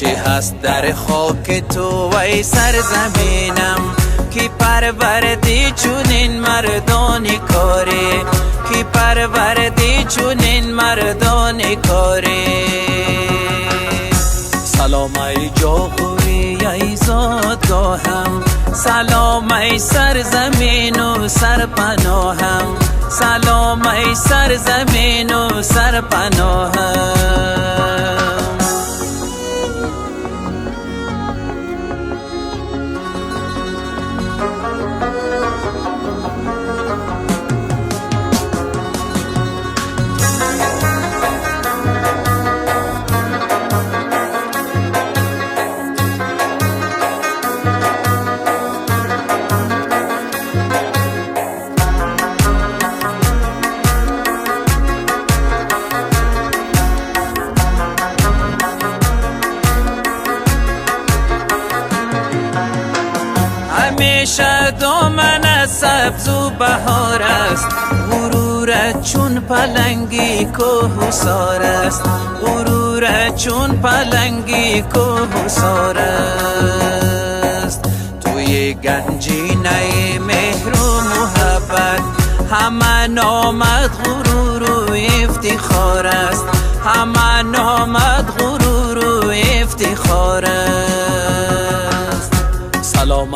چه هست در خاک تو ای سرزمینم کی پروردی چونین مردان کاری، کی پروردی چونین مردان کاری. سلام ای جاغوری ای زادگاهم، سلام ای سرزمین و سرپناهم، سلام ای سرزمین و سرپناهم. همیشه دامن سبز و بهار است، غرورت چون پلنگی کوهسار است، غرورت چون پلنگی کوهسار است. توی گنجینه مهر و محبت همه نامد غرور و افتخار است، همه نامد غرور و افتخار است. سلام